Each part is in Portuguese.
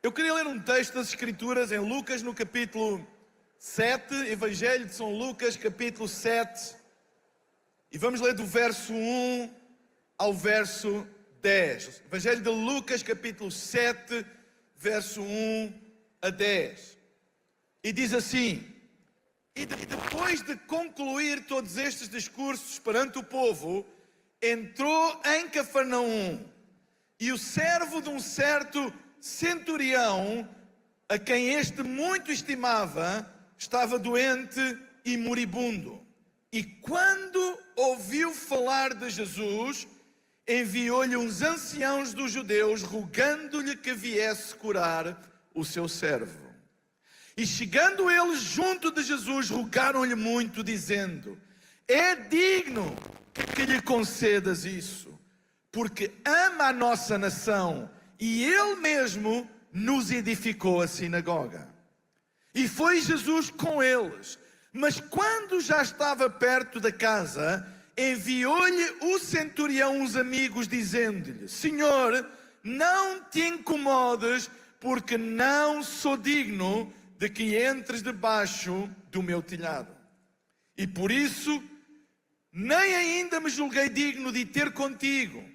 Eu queria ler um texto das Escrituras em Lucas, no capítulo 7, Evangelho de São Lucas, capítulo 7. E vamos ler do verso 1 ao verso 10. Evangelho de Lucas, capítulo 7, verso 1 a 10. E diz assim: E depois de concluir todos estes discursos perante o povo, entrou em Cafarnaum, e o servo de um certo centurião, a quem este muito estimava, estava doente e moribundo. E quando ouviu falar de Jesus, enviou-lhe uns anciãos dos judeus, rogando-lhe que viesse curar o seu servo. E chegando eles junto de Jesus, rogaram-lhe muito, dizendo: É digno que lhe concedas isso, porque ama a nossa nação, e ele mesmo nos edificou a sinagoga. E foi Jesus com eles, mas quando já estava perto da casa, enviou-lhe o centurião uns amigos, dizendo-lhe: Senhor, não te incomodes, porque não sou digno de que entres debaixo do meu telhado. E por isso, nem ainda me julguei digno de ir ter contigo.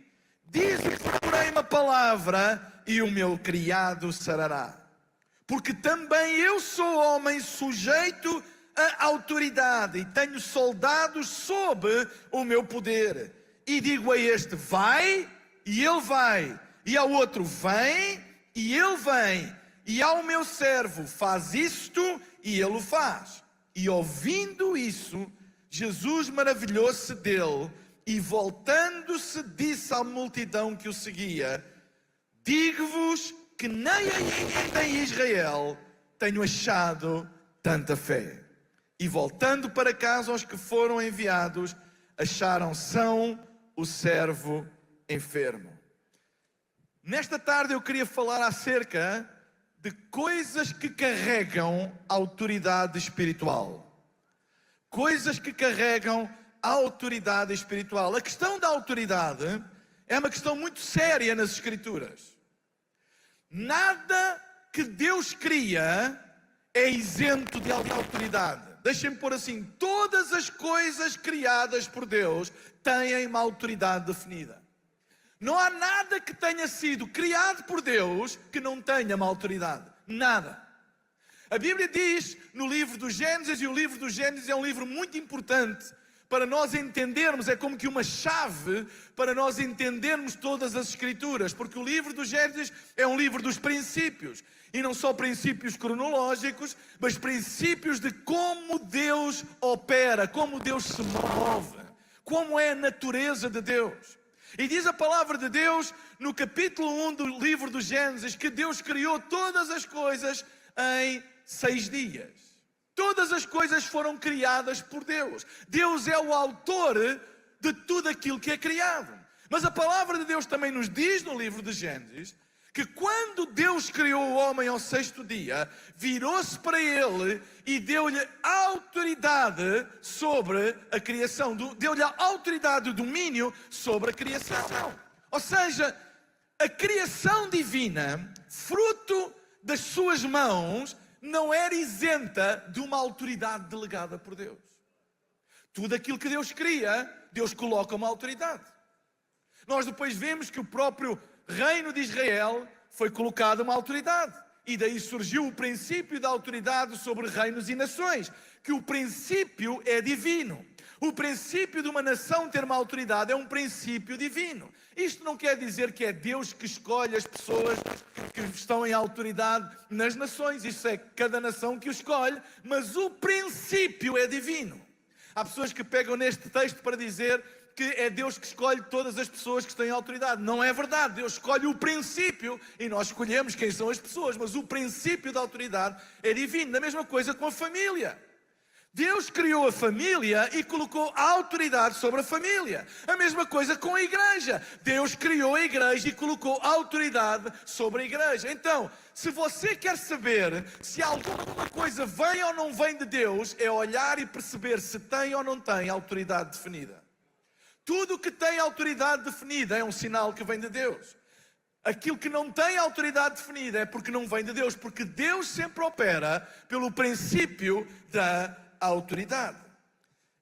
Diz-me, porém, uma palavra, e o meu criado sarará. Porque também eu sou homem sujeito à autoridade, e tenho soldados sob o meu poder. E digo a este: vai, e ele vai. E ao outro: vem, e ele vem. E ao meu servo: faz isto, e ele o faz. E ouvindo isso, Jesus maravilhou-se dele, e voltando-se disse à multidão que o seguia: Digo-vos que nem ainda em Israel tenho achado tanta fé. E voltando para casa, os que foram enviados acharam são o servo enfermo. Nesta tarde eu queria falar acerca de coisas que carregam autoridade espiritual. Coisas que carregam autoridade espiritual. A questão da autoridade é uma questão muito séria nas Escrituras. Nada que Deus cria é isento de autoridade. Deixem-me pôr assim: todas as coisas criadas por Deus têm uma autoridade definida. Não há nada que tenha sido criado por Deus que não tenha uma autoridade. Nada. A Bíblia diz no livro do Gênesis, e o livro do Gênesis é um livro muito importante para nós entendermos, é como que uma chave para nós entendermos todas as Escrituras, porque o livro do Gênesis é um livro dos princípios, e não só princípios cronológicos, mas princípios de como Deus opera, como Deus se move, como é a natureza de Deus. E diz a palavra de Deus no capítulo 1 do livro do Gênesis que Deus criou todas as coisas em 6 dias. Todas as coisas foram criadas por Deus. Deus é o autor de tudo aquilo que é criado. Mas a palavra de Deus também nos diz no livro de Gênesis que quando Deus criou o homem ao 6º dia, virou-se para ele e deu-lhe autoridade sobre a criação, deu-lhe a autoridade e o domínio sobre a criação. Ou seja, a criação divina, fruto das suas mãos, não era isenta de uma autoridade delegada por Deus. Tudo aquilo que Deus cria, Deus coloca uma autoridade. Nós depois vemos que o próprio reino de Israel foi colocado uma autoridade. E daí surgiu o princípio da autoridade sobre reinos e nações, que o princípio é divino. O princípio de uma nação ter uma autoridade é um princípio divino. Isto não quer dizer que é Deus que escolhe as pessoas que estão em autoridade nas nações. Isso é cada nação que o escolhe, mas o princípio é divino. Há pessoas que pegam neste texto para dizer que é Deus que escolhe todas as pessoas que têm autoridade. Não é verdade. Deus escolhe o princípio e nós escolhemos quem são as pessoas, mas o princípio da autoridade é divino. A mesma coisa com a família. Deus criou a família e colocou a autoridade sobre a família. A mesma coisa com a igreja. Deus criou a igreja e colocou a autoridade sobre a igreja. Então, se você quer saber se alguma coisa vem ou não vem de Deus, é olhar e perceber se tem ou não tem autoridade definida. Tudo que tem autoridade definida é um sinal que vem de Deus. Aquilo que não tem autoridade definida é porque não vem de Deus, porque Deus sempre opera pelo princípio da autoridade.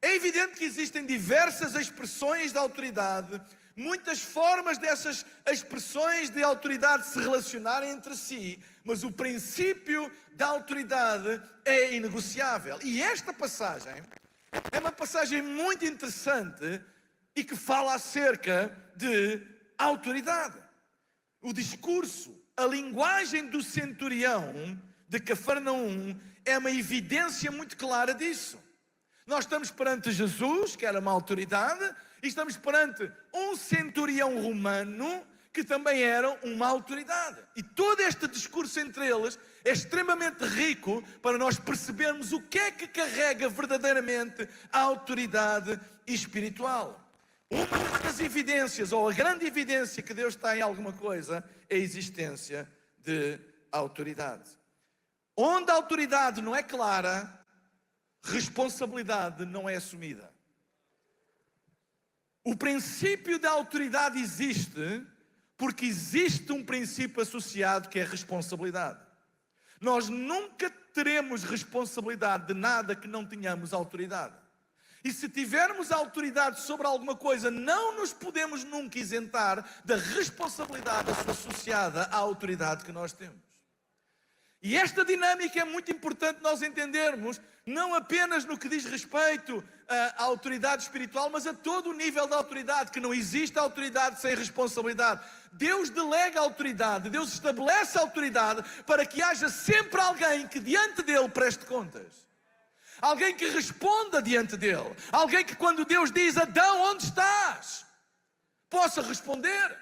É evidente que existem diversas expressões de autoridade, muitas formas dessas expressões de autoridade se relacionarem entre si, mas o princípio da autoridade é inegociável. E esta passagem é uma passagem muito interessante e que fala acerca de autoridade. O discurso, a linguagem do centurião de Cafarnaum é uma evidência muito clara disso. Nós estamos perante Jesus, que era uma autoridade, e estamos perante um centurião romano, que também era uma autoridade. E todo este discurso entre eles é extremamente rico para nós percebermos o que é que carrega verdadeiramente a autoridade espiritual. Uma das evidências, ou a grande evidência que Deus está em alguma coisa, é a existência de autoridade. Onde a autoridade não é clara, responsabilidade não é assumida. O princípio da autoridade existe porque existe um princípio associado que é a responsabilidade. Nós nunca teremos responsabilidade de nada que não tenhamos autoridade. E se tivermos autoridade sobre alguma coisa, não nos podemos nunca isentar da responsabilidade associada à autoridade que nós temos. E esta dinâmica é muito importante nós entendermos, não apenas no que diz respeito à autoridade espiritual, mas a todo o nível da autoridade, que não existe autoridade sem responsabilidade. Deus delega autoridade, Deus estabelece autoridade para que haja sempre alguém que diante dele preste contas. Alguém que responda diante dele. Alguém que quando Deus diz: Adão, onde estás? Possa responder.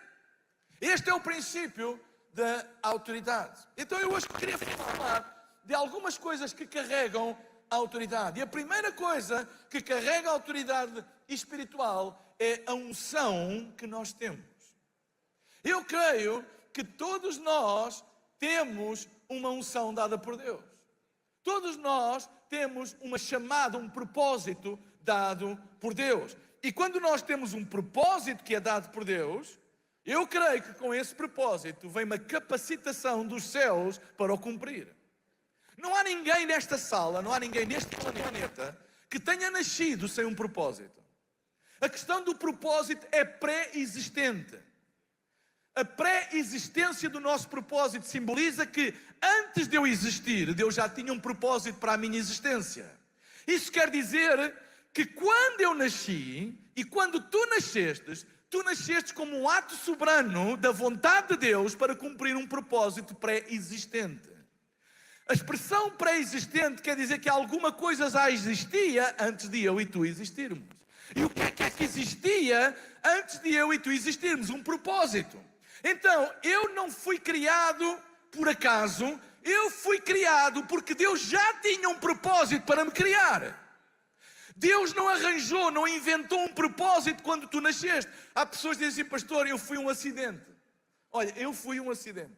Este é o princípio da autoridade. Então eu hoje queria falar de algumas coisas que carregam a autoridade. E a primeira coisa que carrega a autoridade espiritual é a unção que nós temos. Eu creio que todos nós temos uma unção dada por Deus. Todos nós temos uma chamada, um propósito dado por Deus. E quando nós temos um propósito que é dado por Deus, eu creio que com esse propósito vem uma capacitação dos céus para o cumprir. Não há ninguém nesta sala, não há ninguém neste planeta que tenha nascido sem um propósito. A questão do propósito é pré-existente. A pré-existência do nosso propósito simboliza que antes de eu existir, Deus já tinha um propósito para a minha existência. Isso quer dizer que quando eu nasci e quando tu nasceste como um ato soberano da vontade de Deus para cumprir um propósito pré-existente. A expressão pré-existente quer dizer que alguma coisa já existia antes de eu e tu existirmos. E o que é que existia antes de eu e tu existirmos? Um propósito. Então, eu não fui criado por acaso, eu fui criado porque Deus já tinha um propósito para me criar. Deus não arranjou, não inventou um propósito quando tu nasceste. Há pessoas que dizem assim: pastor, eu fui um acidente. Olha, eu fui um acidente.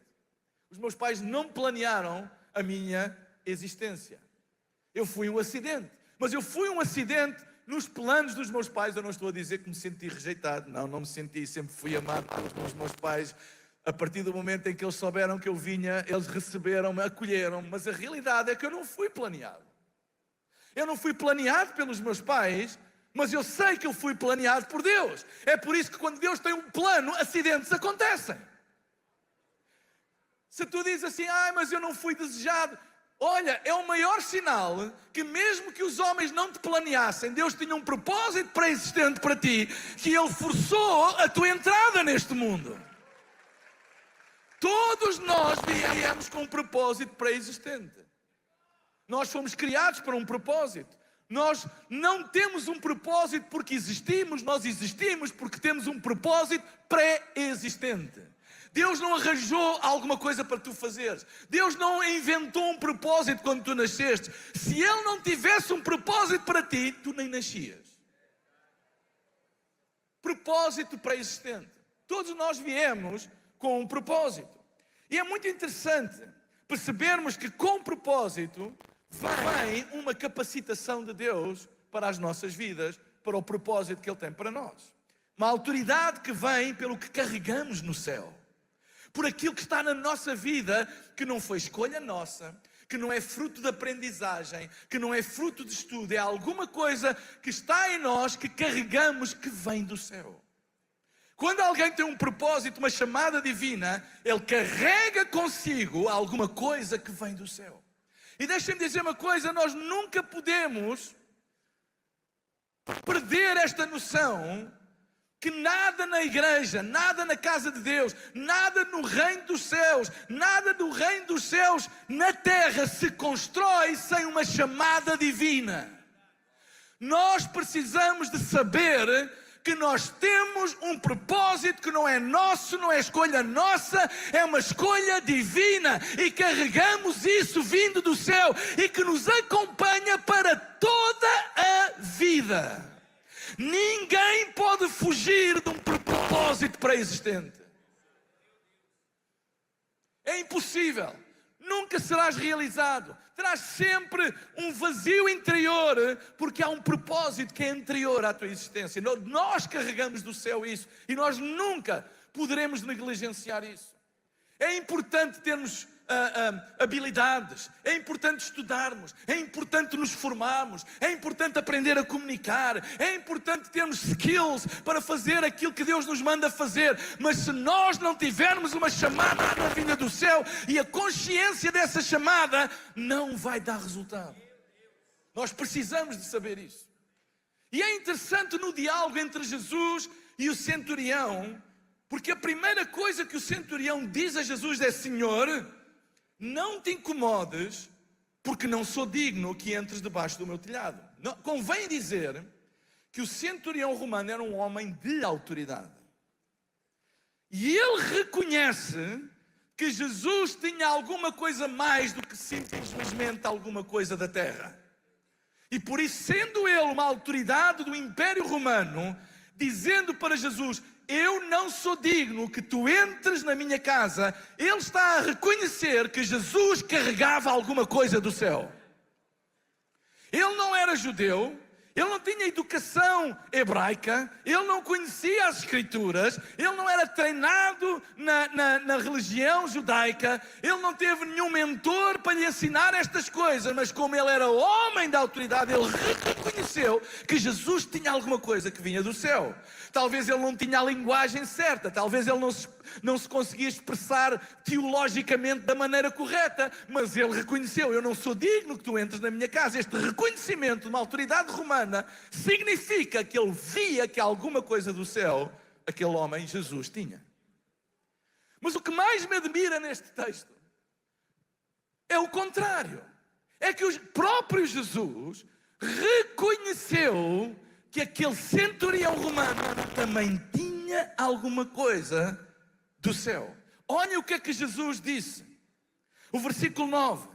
Os meus pais não planearam a minha existência. Eu fui um acidente. Mas eu fui um acidente nos planos dos meus pais. Eu não estou a dizer que me senti rejeitado. Não me senti. Sempre fui amado pelos meus pais. A partir do momento em que eles souberam que eu vinha, eles receberam-me, acolheram-me. Mas a realidade é que eu não fui planeado. Eu não fui planeado pelos meus pais, mas eu sei que eu fui planeado por Deus. É por isso que quando Deus tem um plano, acidentes acontecem. Se tu dizes assim: mas eu não fui desejado. Olha, é o maior sinal que mesmo que os homens não te planeassem, Deus tinha um propósito pré-existente para ti, que Ele forçou a tua entrada neste mundo. Todos nós viemos com um propósito pré-existente. Nós fomos criados para um propósito. Nós não temos um propósito porque existimos, nós existimos porque temos um propósito pré-existente. Deus não arranjou alguma coisa para tu fazeres. Deus não inventou um propósito quando tu nasceste. Se Ele não tivesse um propósito para ti, tu nem nascias. Propósito pré-existente. Todos nós viemos com um propósito. E é muito interessante percebermos que com propósito vem uma capacitação de Deus para as nossas vidas, para o propósito que Ele tem para nós. Uma autoridade que vem pelo que carregamos no céu. por aquilo que está na nossa vida, que não foi escolha nossa, que não é fruto de aprendizagem, que não é fruto de estudo, é alguma coisa que está em nós, que carregamos, que vem do céu. Quando alguém tem um propósito, uma chamada divina, ele carrega consigo alguma coisa que vem do céu. E deixem-me dizer uma coisa, nós nunca podemos perder esta noção que nada na igreja, nada na casa de Deus, nada no reino dos céus, nada do reino dos céus na terra se constrói sem uma chamada divina. Nós precisamos de saber que nós temos um propósito que não é nosso, não é escolha nossa, é uma escolha divina, e carregamos isso vindo do céu e que nos acompanha para toda a vida. Ninguém pode fugir de um propósito pré-existente. É impossível. Nunca serás realizado. Terás sempre um vazio interior, porque há um propósito que é anterior à tua existência. Nós carregamos do céu isso, e nós nunca poderemos negligenciar isso. É importante termos habilidades, é importante estudarmos, é importante nos formarmos, é importante aprender a comunicar, é importante termos skills para fazer aquilo que Deus nos manda fazer, mas se nós não tivermos uma chamada na vinda do céu e a consciência dessa chamada, não vai dar resultado. Nós precisamos de saber isso. E é interessante no diálogo entre Jesus e o centurião, porque a primeira coisa que o centurião diz a Jesus é: Senhor, não te incomodes, porque não sou digno que entres debaixo do meu telhado. Não, convém dizer que o centurião romano era um homem de autoridade. E ele reconhece que Jesus tinha alguma coisa mais do que simplesmente alguma coisa da terra. E por isso, sendo ele uma autoridade do Império Romano, dizendo para Jesus: eu não sou digno que tu entres na minha casa, ele está a reconhecer que Jesus carregava alguma coisa do céu. Ele não era judeu, ele não tinha educação hebraica, ele não conhecia as Escrituras, ele não era treinado na religião judaica, ele não teve nenhum mentor para lhe ensinar estas coisas, mas como ele era homem da autoridade, ele reconheceu que Jesus tinha alguma coisa que vinha do céu. Talvez ele não tinha a linguagem certa, talvez ele não se conseguia expressar teologicamente da maneira correta, mas ele reconheceu: eu não sou digno que tu entres na minha casa. Este reconhecimento de uma autoridade romana significa que ele via que alguma coisa do céu aquele homem Jesus tinha. Mas o que mais me admira neste texto é o contrário. É que o próprio Jesus reconheceu que aquele centurião romano também tinha alguma coisa do céu. Olha o que é que Jesus disse. O versículo 9.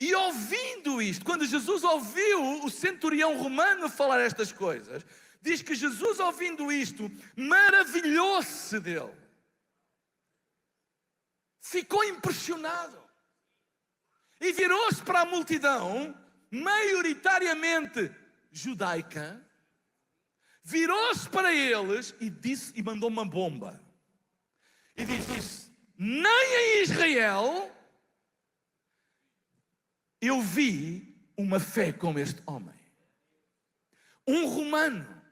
E ouvindo isto, quando Jesus ouviu o centurião romano falar estas coisas, diz que Jesus, ouvindo isto, maravilhou-se dele. Ficou impressionado. E virou-se para a multidão, maioritariamente judaica, virou-se para eles e disse, e mandou uma bomba. E disse: nem em Israel eu vi uma fé como este homem. Um romano,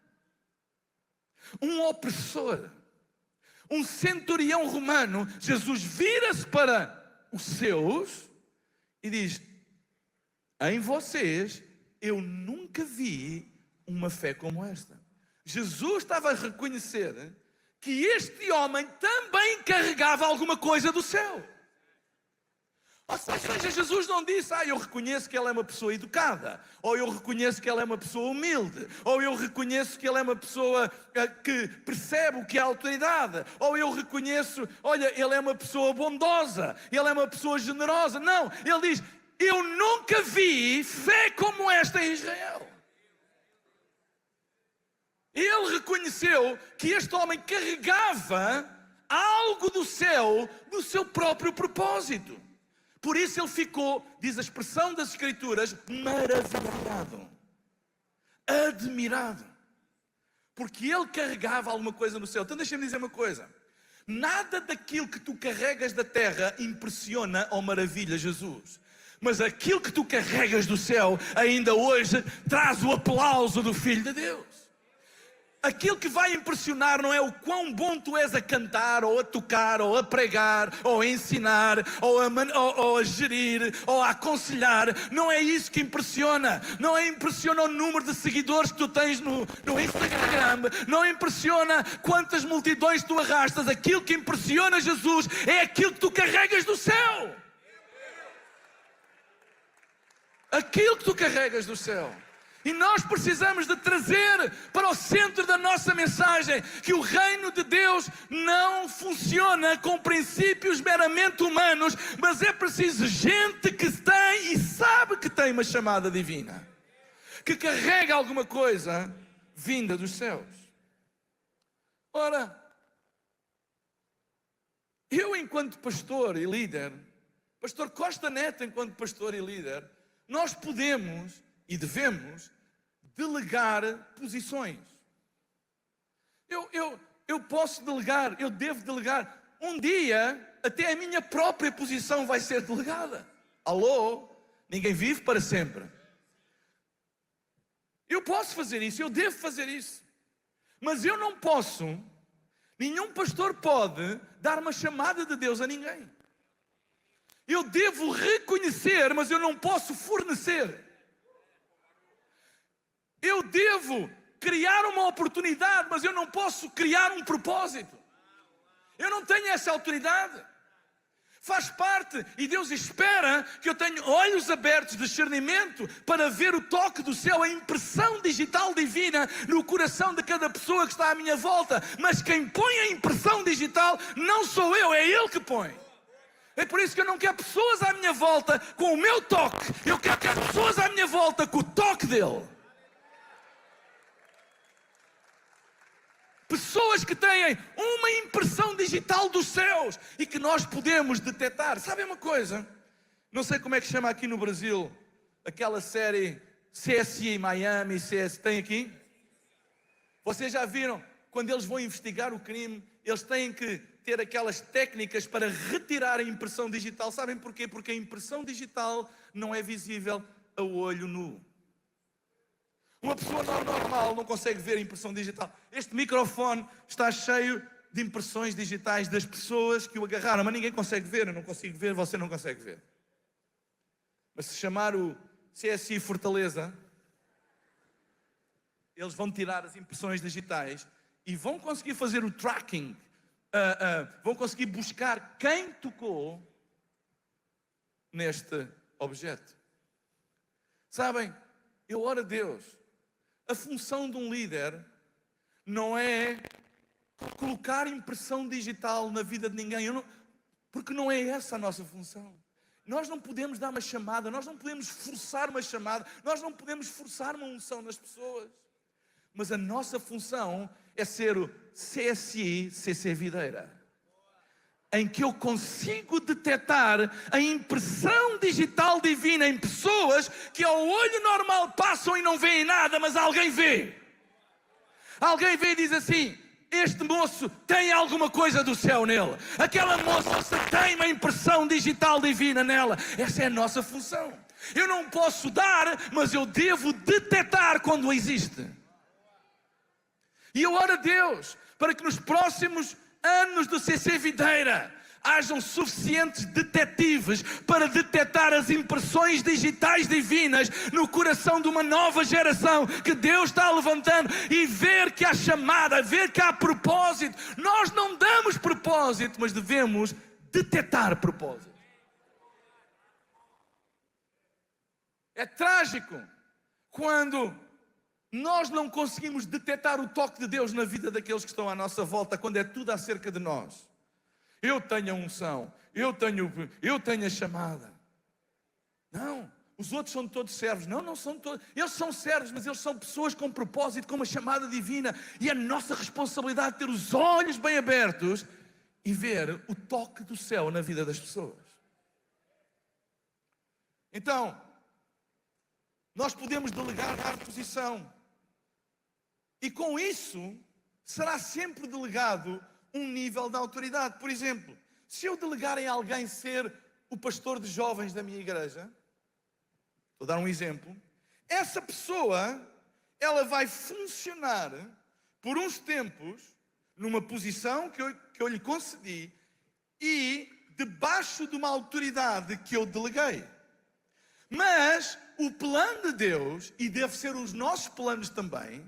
um opressor, um centurião romano. Jesus vira-se para os seus e diz: em vocês eu nunca vi uma fé como esta. Jesus estava a reconhecer que este homem também carregava alguma coisa do céu. Ou seja, Jesus não disse: eu reconheço que ela é uma pessoa educada, ou eu reconheço que ela é uma pessoa humilde, ou eu reconheço que ela é uma pessoa que percebe o que é autoridade, ou eu reconheço, olha, ele é uma pessoa bondosa, ele é uma pessoa generosa. Não, ele diz: eu nunca vi fé como esta em Israel. Ele reconheceu que este homem carregava algo do céu no seu próprio propósito. Por isso ele ficou, diz a expressão das Escrituras, maravilhado, admirado, porque ele carregava alguma coisa no céu. Então deixem-me dizer uma coisa: Nada daquilo que tu carregas da terra impressiona ou maravilha Jesus. Mas aquilo que tu carregas do céu, ainda hoje, traz o aplauso do Filho de Deus. Aquilo que vai impressionar não é o quão bom tu és a cantar, ou a tocar, ou a pregar, ou a ensinar, ou a gerir, ou a aconselhar. Não é isso que impressiona. Não impressiona o número de seguidores que tu tens no Instagram. Não impressiona quantas multidões tu arrastas. Aquilo que impressiona Jesus é aquilo que tu carregas do céu. Aquilo que tu carregas do céu. E nós precisamos de trazer para o centro da nossa mensagem que o reino de Deus não funciona com princípios meramente humanos, mas é preciso gente que tem e sabe que tem uma chamada divina, que carrega alguma coisa vinda dos céus. Ora, eu enquanto pastor e líder, pastor Costa Neto enquanto pastor e líder, nós podemos e devemos delegar posições. Eu posso delegar, eu devo delegar. Um dia, até a minha própria posição vai ser delegada. Alô? Ninguém vive para sempre. Eu posso fazer isso, eu devo fazer isso. Mas eu não posso, nenhum pastor pode dar uma chamada de Deus a ninguém. Eu devo reconhecer, mas eu não posso fornecer. Eu devo criar uma oportunidade, mas eu não posso criar um propósito. Eu não tenho essa autoridade. Faz parte, e Deus espera que eu tenha olhos abertos, discernimento, para ver o toque do céu, a impressão digital divina no coração de cada pessoa que está à minha volta. Mas quem põe a impressão digital não sou eu, é Ele que põe. É por isso que eu não quero pessoas à minha volta com o meu toque. Eu quero pessoas à minha volta com o toque dele. Pessoas que têm uma impressão digital dos céus e que nós podemos detectar. Sabem uma coisa? Não sei como é que chama aqui no Brasil aquela série CSI Miami, tem aqui? Vocês já viram? Quando eles vão investigar o crime, eles têm que ter aquelas técnicas para retirar a impressão digital. Sabem porquê? Porque a impressão digital não é visível a olho nu. Uma pessoa normal não consegue ver a impressão digital. Este microfone está cheio de impressões digitais das pessoas que o agarraram, mas ninguém consegue ver. Eu não consigo ver, você não consegue ver. Mas se chamar o CSI Fortaleza, eles vão tirar as impressões digitais e vão conseguir fazer o tracking, vão conseguir buscar quem tocou neste objeto. Sabem, eu oro a Deus. A função de um líder não é colocar impressão digital na vida de ninguém, porque não é essa a nossa função. Nós não podemos dar uma chamada, nós não podemos forçar uma chamada, nós não podemos forçar uma unção nas pessoas. Mas a nossa função é ser o CSI CC Videira, em que eu consigo detectar a impressão digital divina em pessoas que ao olho normal passam e não veem nada, mas alguém vê. Alguém vê e diz assim: este moço tem alguma coisa do céu nele. Aquela moça tem uma impressão digital divina nela. Essa é a nossa função. Eu não posso dar, mas eu devo detectar quando existe. E eu oro a Deus para que nos próximos anos do CC Videira hajam suficientes detetives para detectar as impressões digitais divinas no coração de uma nova geração que Deus está levantando e ver que há chamada, ver que há propósito. Nós não damos propósito, mas devemos detectar propósito. É trágico quando nós não conseguimos detectar o toque de Deus na vida daqueles que estão à nossa volta, quando é tudo acerca de nós. Eu tenho a unção, eu tenho a chamada. Não, os outros são todos servos. Não são todos. Eles são servos, mas eles são pessoas com propósito, com uma chamada divina. E é a nossa responsabilidade ter os olhos bem abertos e ver o toque do céu na vida das pessoas. Então, nós podemos delegar a posição. E com isso, será sempre delegado um nível de autoridade. Por exemplo, se eu delegar em alguém ser o pastor de jovens da minha igreja, vou dar um exemplo, essa pessoa, ela vai funcionar por uns tempos numa posição que eu lhe concedi e debaixo de uma autoridade que eu deleguei. Mas o plano de Deus, e deve ser os nossos planos também,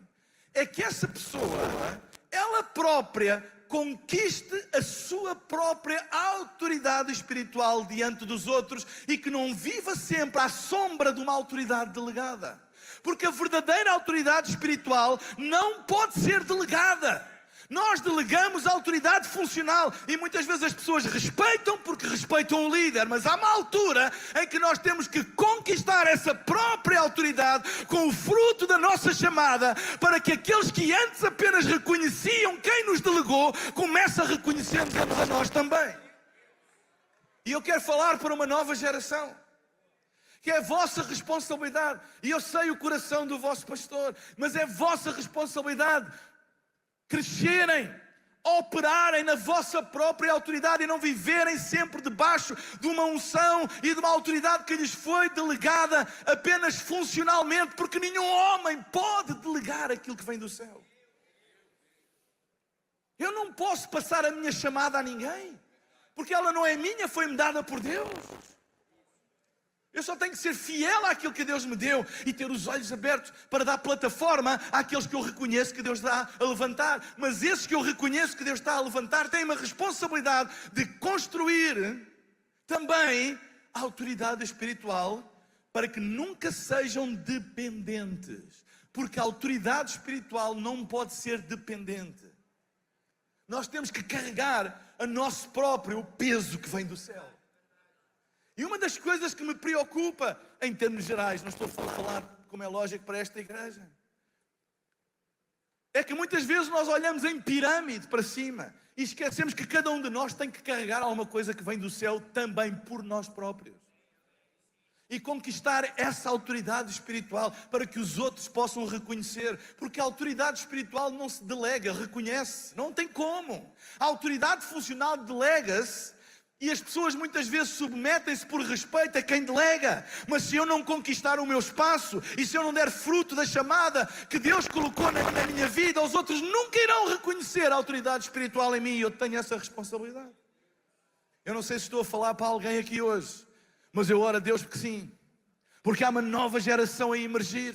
é que essa pessoa, ela própria, conquiste a sua própria autoridade espiritual diante dos outros e que não viva sempre à sombra de uma autoridade delegada. Porque a verdadeira autoridade espiritual não pode ser delegada. Nós delegamos a autoridade funcional e muitas vezes as pessoas respeitam porque respeitam o líder, mas há uma altura em que nós temos que conquistar essa própria autoridade com o fruto da nossa chamada, para que aqueles que antes apenas reconheciam quem nos delegou, comecem a reconhecer-nos a nós também. E eu quero falar para uma nova geração, que é a vossa responsabilidade, e eu sei o coração do vosso pastor, mas é vossa responsabilidade crescerem, operarem na vossa própria autoridade e não viverem sempre debaixo de uma unção e de uma autoridade que lhes foi delegada apenas funcionalmente, porque nenhum homem pode delegar aquilo que vem do céu. Eu não posso passar a minha chamada a ninguém, porque ela não é minha, foi-me dada por Deus. Eu só tenho que ser fiel àquilo que Deus me deu e ter os olhos abertos para dar plataforma àqueles que eu reconheço que Deus está a levantar. Mas esses que eu reconheço que Deus está a levantar têm uma responsabilidade de construir também a autoridade espiritual para que nunca sejam dependentes. Porque a autoridade espiritual não pode ser dependente. Nós temos que carregar a nosso próprio peso que vem do céu. E uma das coisas que me preocupa, em termos gerais, não estou a falar, como é lógico, para esta igreja, é que muitas vezes nós olhamos em pirâmide para cima e esquecemos que cada um de nós tem que carregar alguma coisa que vem do céu também por nós próprios. E conquistar essa autoridade espiritual para que os outros possam reconhecer. Porque a autoridade espiritual não se delega, reconhece. Não tem como. A autoridade funcional delega-se. E as pessoas muitas vezes submetem-se por respeito a quem delega. Mas se eu não conquistar o meu espaço, e se eu não der fruto da chamada que Deus colocou na minha vida, os outros nunca irão reconhecer a autoridade espiritual em mim. E eu tenho essa responsabilidade. Eu não sei se estou a falar para alguém aqui hoje, mas eu oro a Deus porque sim. Porque há uma nova geração a emergir.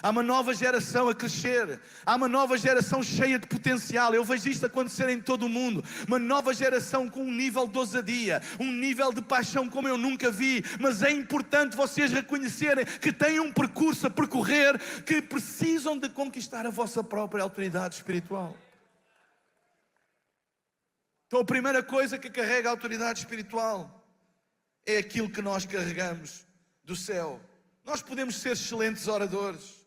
Há uma nova geração a crescer. Há uma nova geração cheia de potencial. Eu vejo isto acontecer em todo o mundo. Uma nova geração com um nível de ousadia, um nível de paixão como eu nunca vi. Mas é importante vocês reconhecerem que têm um percurso a percorrer, que precisam de conquistar a vossa própria autoridade espiritual. Então a primeira coisa que carrega a autoridade espiritual é aquilo que nós carregamos do céu. Nós podemos ser excelentes oradores,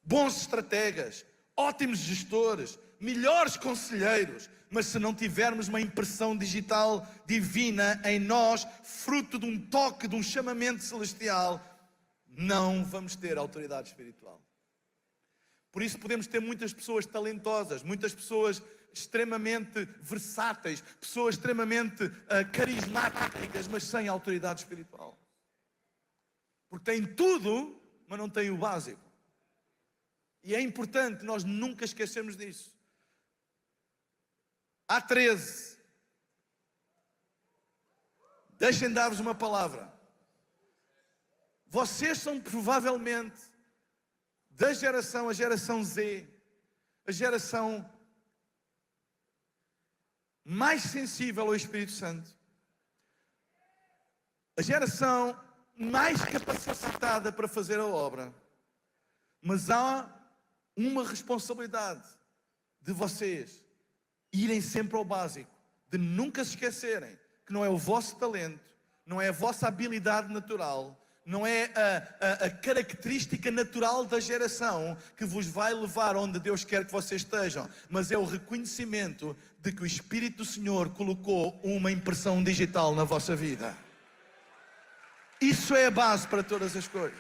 bons estrategas, ótimos gestores, melhores conselheiros, mas se não tivermos uma impressão digital divina em nós, fruto de um toque, de um chamamento celestial, não vamos ter autoridade espiritual. Por isso podemos ter muitas pessoas talentosas, muitas pessoas extremamente versáteis, pessoas extremamente carismáticas, mas sem autoridade espiritual. Porque têm tudo, mas não têm o básico. E é importante nós nunca esquecermos disso. Há 13. Deixem dar-vos uma palavra. Vocês são provavelmente da geração, a geração Z, a geração mais sensível ao Espírito Santo. A geração mais capacitada para fazer a obra. Mas há uma responsabilidade de vocês irem sempre ao básico, de nunca se esquecerem que não é o vosso talento, não é a vossa habilidade natural, não é a característica natural da geração que vos vai levar onde Deus quer que vocês estejam, mas é o reconhecimento de que o Espírito do Senhor colocou uma impressão digital na vossa vida. Isso é a base para todas as coisas.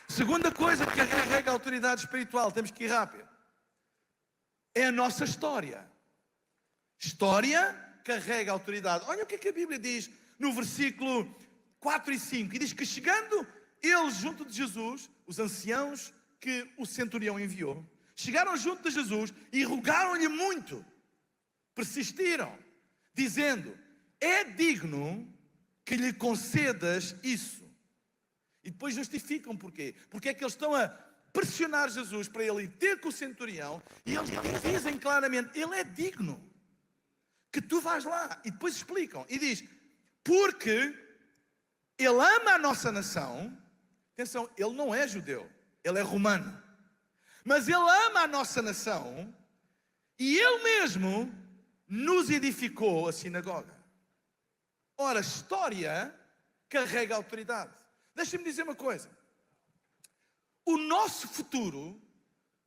Segunda coisa que carrega a autoridade espiritual, temos que ir rápido, é a nossa história. História carrega autoridade. Olha o que a Bíblia diz no versículo 4 e 5. E diz que chegando eles junto de Jesus, os anciãos que o centurião enviou, chegaram junto de Jesus e rogaram-lhe muito. Persistiram, dizendo: é digno que lhe concedas isso. E depois justificam porquê. Porque é que eles estão a pressionar Jesus para ele ir ter com o centurião, e eles dizem claramente: ele é digno que tu vás lá. E depois explicam, e diz: porque ele ama a nossa nação. Atenção, ele não é judeu, ele é romano, mas ele ama a nossa nação, e ele mesmo nos edificou a sinagoga. Ora, história carrega autoridade. Deixa-me dizer uma coisa: o nosso futuro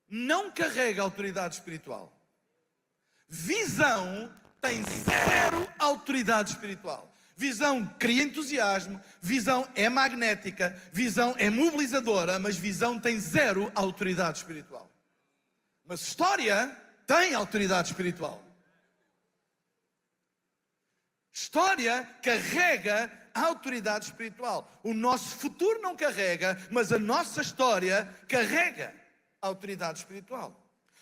não carrega autoridade espiritual. Visão tem zero autoridade espiritual. Visão cria entusiasmo, visão é magnética, visão é mobilizadora, mas visão tem zero autoridade espiritual. Mas história tem autoridade espiritual. História carrega a autoridade espiritual. O nosso futuro não carrega, mas a nossa história carrega a autoridade espiritual.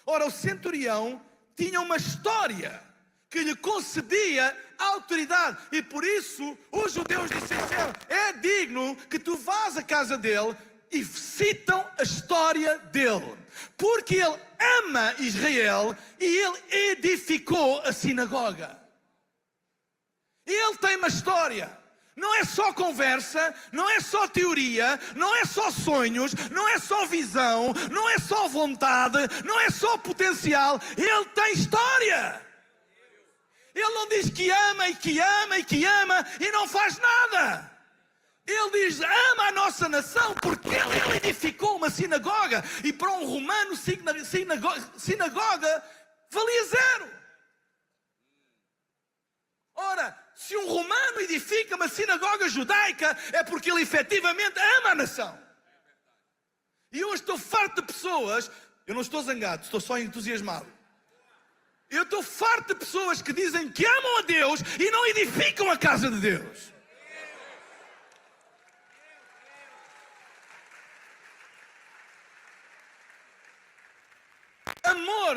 Ora, o centurião tinha uma história que lhe concedia autoridade, e por isso os judeus disseram: é digno que tu vás à casa dele, e citam a história dele, porque ele ama Israel e ele edificou a sinagoga. Ele tem uma história. Não é só conversa, não é só teoria, não é só sonhos, não é só visão, não é só vontade, não é só potencial. Ele tem história. Ele não diz que ama e que ama e que ama e não faz nada. Ele diz: ama a nossa nação porque ele edificou uma sinagoga. E para um romano, sinagoga valia zero. Ora, se um romano edifica uma sinagoga judaica, é porque ele efetivamente ama a nação. E eu estou farto de pessoas, eu não estou zangado, estou só entusiasmado. Eu estou farto de pessoas que dizem que amam a Deus e não edificam a casa de Deus. Amor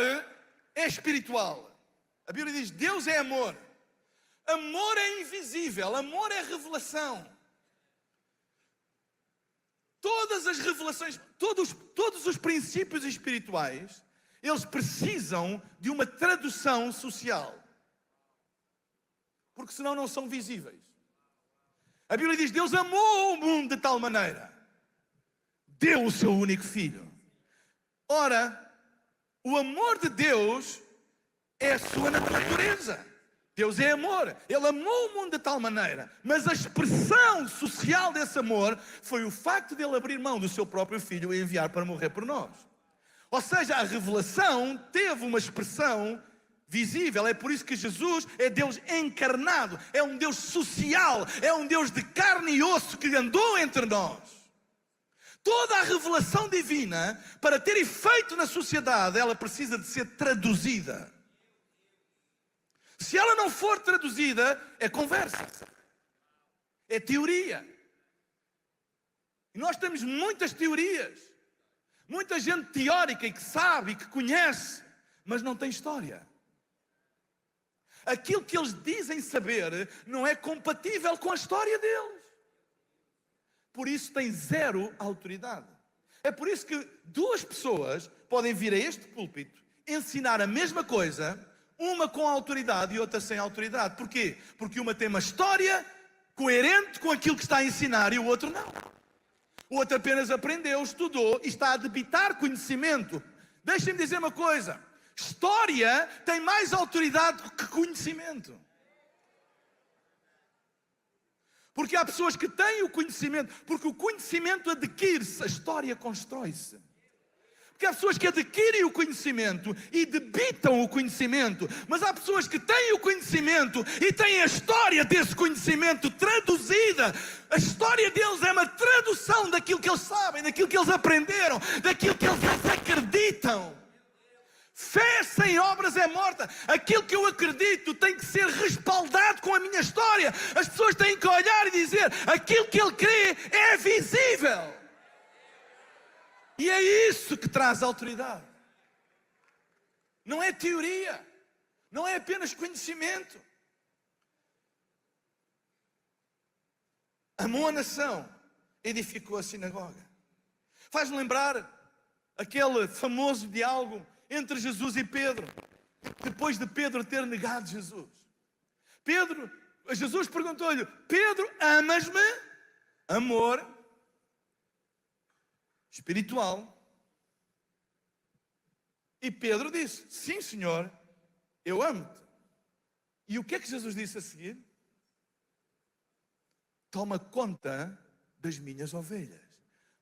é espiritual. A Bíblia diz: Deus é amor. Amor é invisível, amor é revelação. Todas as revelações, todos os princípios espirituais, eles precisam de uma tradução social. Porque senão não são visíveis. A Bíblia diz: Deus amou o mundo de tal maneira, deu o seu único filho. Ora, o amor de Deus é a sua natureza. Deus é amor. Ele amou o mundo de tal maneira, mas a expressão social desse amor foi o facto de ele abrir mão do seu próprio filho e enviar para morrer por nós. Ou seja, a revelação teve uma expressão visível. É por isso que Jesus é Deus encarnado, é um Deus social, é um Deus de carne e osso que andou entre nós. Toda a revelação divina, para ter efeito na sociedade, ela precisa de ser traduzida. Se ela não for traduzida, é conversa, é teoria. E nós temos muitas teorias, muita gente teórica e que sabe e que conhece, mas não tem história. Aquilo que eles dizem saber não é compatível com a história deles. Por isso tem zero autoridade. É por isso que duas pessoas podem vir a este púlpito, ensinar a mesma coisa, uma com autoridade e outra sem autoridade. Porquê? Porque uma tem uma história coerente com aquilo que está a ensinar e o outro não. O outro apenas aprendeu, estudou e está a debitar conhecimento. Deixem-me dizer uma coisa: história tem mais autoridade que conhecimento. Porque há pessoas que têm o conhecimento, porque o conhecimento adquire-se, a história constrói-se. Porque há pessoas que adquirem o conhecimento e debitam o conhecimento, mas há pessoas que têm o conhecimento e têm a história desse conhecimento traduzida. A história deles é uma tradução daquilo que eles sabem, daquilo que eles aprenderam, daquilo que eles acreditam. Fé sem obras é morta. Aquilo que eu acredito tem que ser respaldado com a minha história. As pessoas têm que olhar e dizer: aquilo que ele crê é visível. E é isso que traz autoridade. Não é teoria. Não é apenas conhecimento. Amou a nação, edificou a sinagoga. Faz-me lembrar aquele famoso diálogo entre Jesus e Pedro, depois de Pedro ter negado Jesus. Jesus perguntou-lhe: Pedro, amas-me? Amor espiritual. E Pedro disse: sim, Senhor, eu amo-te. E o que é que Jesus disse a seguir? Toma conta das minhas ovelhas.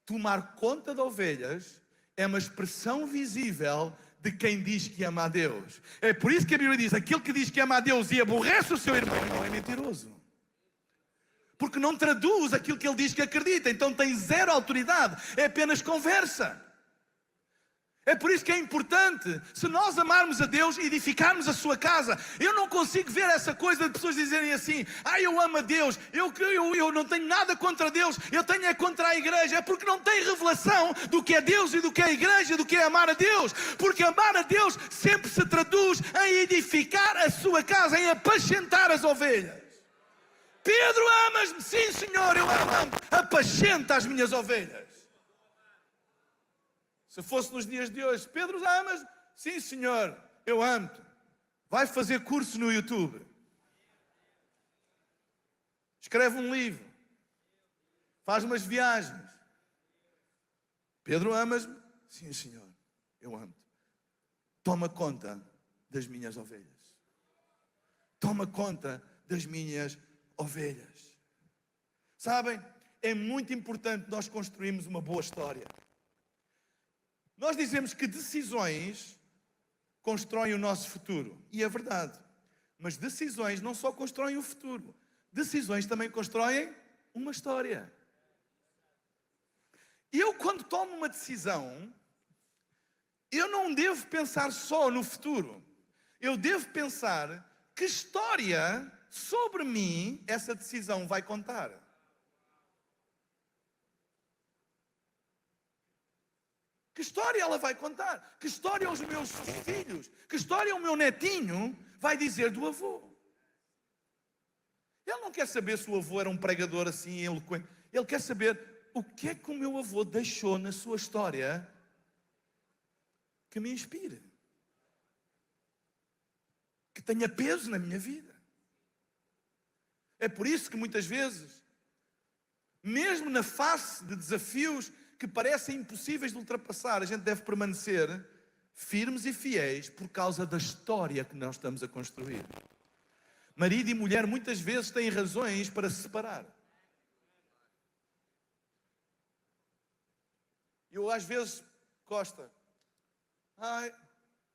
Tomar conta de ovelhas é uma expressão visível de quem diz que ama a Deus. É por isso que a Bíblia diz: aquele que diz que ama a Deus e aborrece o seu irmão não é mentiroso. Porque não traduz aquilo que ele diz que acredita. Então tem zero autoridade. É apenas conversa. É por isso que é importante, se nós amarmos a Deus, edificarmos a sua casa. Eu não consigo ver essa coisa de pessoas dizerem assim: eu amo a Deus, eu não tenho nada contra Deus, eu tenho é contra a igreja. É porque não tem revelação do que é Deus e do que é a igreja, do que é amar a Deus. Porque amar a Deus sempre se traduz em edificar a sua casa, em apacentar as ovelhas. Pedro, amas-me? Sim, Senhor, eu amo-me. Apacenta as minhas ovelhas. Se fosse nos dias de hoje: Pedro, amas? Sim, Senhor, eu amo-te. Vai fazer curso no YouTube. Escreve um livro. Faz umas viagens. Pedro, amas-me? Sim, Senhor, eu amo-te. Toma conta das minhas ovelhas. Toma conta das minhas ovelhas. Sabem, é muito importante nós construirmos uma boa história. Nós dizemos que decisões constroem o nosso futuro. E é verdade. Mas decisões não só constroem o futuro. Decisões também constroem uma história. Eu, quando tomo uma decisão, eu não devo pensar só no futuro. Eu devo pensar que história sobre mim essa decisão vai contar. Que história ela vai contar? Que história os meus filhos? Que história o meu netinho vai dizer do avô? Ele não quer saber se o avô era um pregador assim eloquente. Ele quer saber o que é que o meu avô deixou na sua história que me inspire, que tenha peso na minha vida. É por isso que muitas vezes, mesmo na face de desafios que parecem impossíveis de ultrapassar, a gente deve permanecer firmes e fiéis por causa da história que nós estamos a construir. Marido e mulher muitas vezes têm razões para se separar. Eu às vezes, Costa,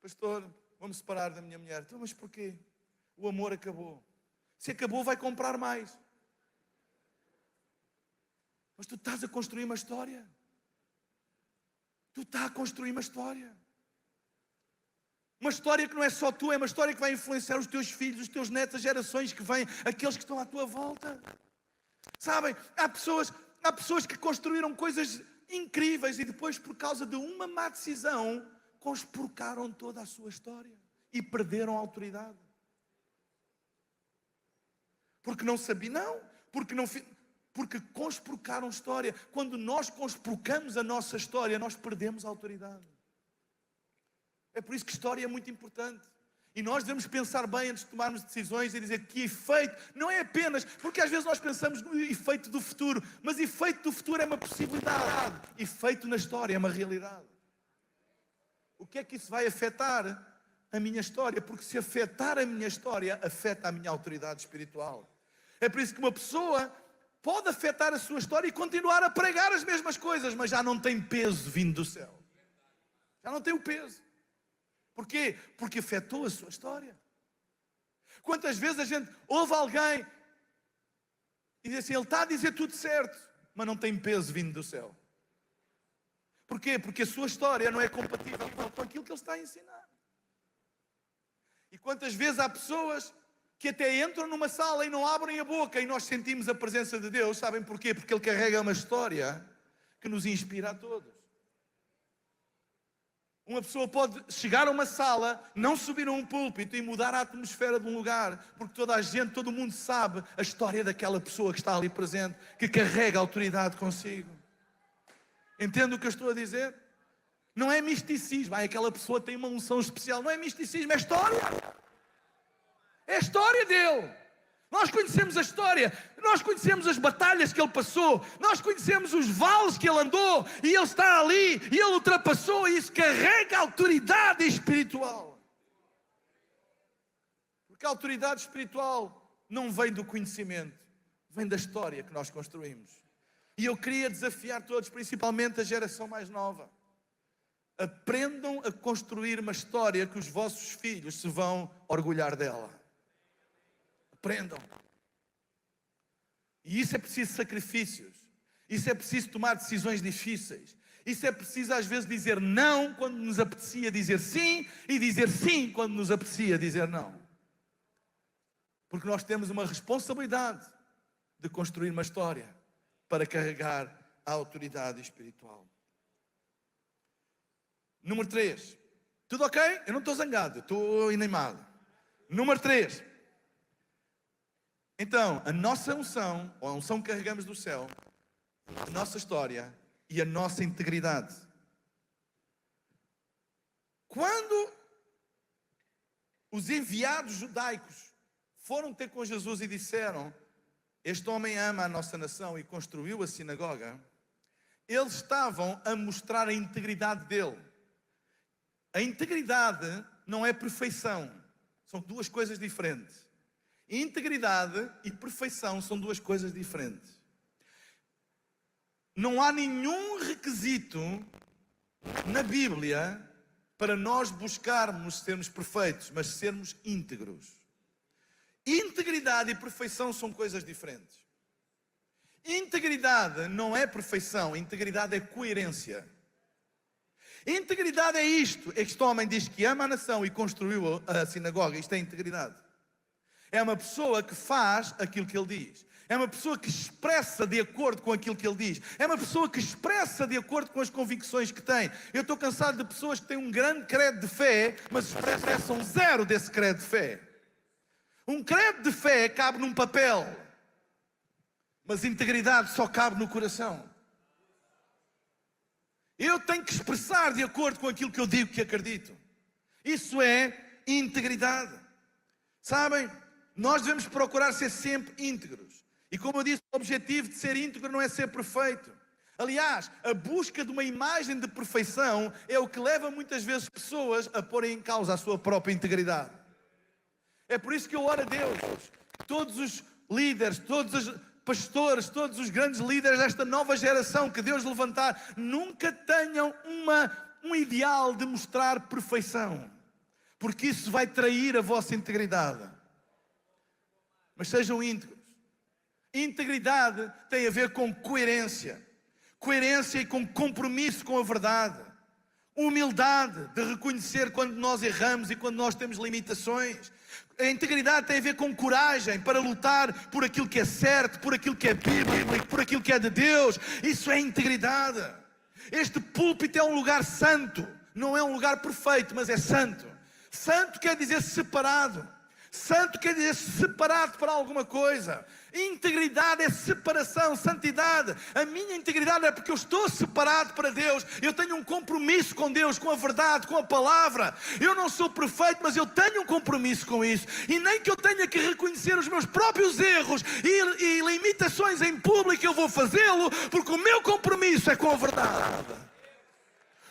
pastor, vou-me separar da minha mulher. Então, mas porquê? O amor acabou. Se acabou, vai comprar mais. Mas tu estás a construir uma história. Tu estás a construir uma história. Uma história que não é só tua, é uma história que vai influenciar os teus filhos, os teus netos, as gerações que vêm, aqueles que estão à tua volta. Sabem, há pessoas que construíram coisas incríveis e depois, por causa de uma má decisão, conspurcaram toda a sua história e perderam a autoridade. Porque não sabiam, porque conspurcaram história. Quando nós conspurcamos a nossa história, nós perdemos a autoridade. É por isso que história é muito importante. E nós devemos pensar bem antes de tomarmos decisões e dizer que efeito, não é apenas, porque às vezes nós pensamos no efeito do futuro, mas efeito do futuro é uma possibilidade, efeito na história é uma realidade. O que é que isso vai afetar a minha história? Porque se afetar a minha história, afeta a minha autoridade espiritual. É por isso que uma pessoa pode afetar a sua história e continuar a pregar as mesmas coisas, mas já não tem peso vindo do céu. Já não tem o peso. Porquê? Porque afetou a sua história. Quantas vezes a gente ouve alguém e diz assim: ele está a dizer tudo certo, mas não tem peso vindo do céu. Porquê? Porque a sua história não é compatível com aquilo que ele está a ensinar. E quantas vezes há pessoas que até entram numa sala e não abrem a boca e nós sentimos a presença de Deus. Sabem porquê? Porque Ele carrega uma história que nos inspira a todos. Uma pessoa pode chegar a uma sala, não subir a um púlpito e mudar a atmosfera de um lugar, porque toda a gente, todo mundo sabe a história daquela pessoa que está ali presente, que carrega a autoridade consigo. Entende o que eu estou a dizer? Não é misticismo. Aquela pessoa tem uma unção especial. Não é misticismo, é história. É a história dele. Nós conhecemos a história. Nós conhecemos as batalhas que ele passou. Nós conhecemos os vales que ele andou. E ele está ali. E ele ultrapassou. E isso carrega a autoridade espiritual. Porque a autoridade espiritual não vem do conhecimento. Vem da história que nós construímos. E eu queria desafiar todos, principalmente a geração mais nova. Aprendam a construir uma história que os vossos filhos se vão orgulhar dela. Aprendam. E isso é preciso sacrifícios. Isso é preciso tomar decisões difíceis. Isso é preciso às vezes dizer não quando nos apetecia dizer sim e dizer sim quando nos apetecia dizer não. Porque nós temos uma responsabilidade de construir uma história para carregar a autoridade espiritual. Número 3. Tudo ok? Eu não estou zangado, estou animado. Número 3. Então, a nossa unção, ou a unção que carregamos do céu, a nossa história e a nossa integridade. Quando os enviados judaicos foram ter com Jesus e disseram: este homem ama a nossa nação e construiu a sinagoga, eles estavam a mostrar a integridade dele. A integridade não é perfeição, são duas coisas diferentes. Integridade e perfeição são duas coisas diferentes. Não há nenhum requisito na Bíblia para nós buscarmos sermos perfeitos, mas sermos íntegros. Integridade e perfeição são coisas diferentes. Integridade não é perfeição, integridade é coerência. Integridade é isto. Este homem diz que ama a nação e construiu a sinagoga. Isto é integridade. É uma pessoa que faz aquilo que ele diz. É uma pessoa que expressa de acordo com aquilo que ele diz. É uma pessoa que expressa de acordo com as convicções que tem. Eu estou cansado de pessoas que têm um grande credo de fé, mas expressam zero desse credo de fé. Um credo de fé cabe num papel, mas integridade só cabe no coração. Eu tenho que expressar de acordo com aquilo que eu digo que acredito. Isso é integridade. Sabem, nós devemos procurar ser sempre íntegros. E como eu disse, o objetivo de ser íntegro não é ser perfeito. Aliás, a busca de uma imagem de perfeição é o que leva muitas vezes pessoas a porem em causa a sua própria integridade. É por isso que eu oro a Deus, que todos os líderes, todos os pastores, todos os grandes líderes desta nova geração que Deus levantar, nunca tenham um ideal de mostrar perfeição, porque isso vai trair a vossa integridade. Mas sejam íntegros. Integridade tem a ver com coerência. Coerência e com compromisso com a verdade. Humildade de reconhecer quando nós erramos e quando nós temos limitações. A integridade tem a ver com coragem para lutar por aquilo que é certo, por aquilo que é bíblico, por aquilo que é de Deus. Isso é integridade. Este púlpito é um lugar santo. Não é um lugar perfeito, mas é santo. Santo quer dizer separado. Santo quer dizer separado para alguma coisa. Integridade é separação, santidade. A minha integridade é porque eu estou separado para Deus. Eu tenho um compromisso com Deus, com a verdade, com a palavra. Eu não sou perfeito, mas eu tenho um compromisso com isso. E nem que eu tenha que reconhecer os meus próprios erros e limitações em público, eu vou fazê-lo, porque o meu compromisso é com a verdade.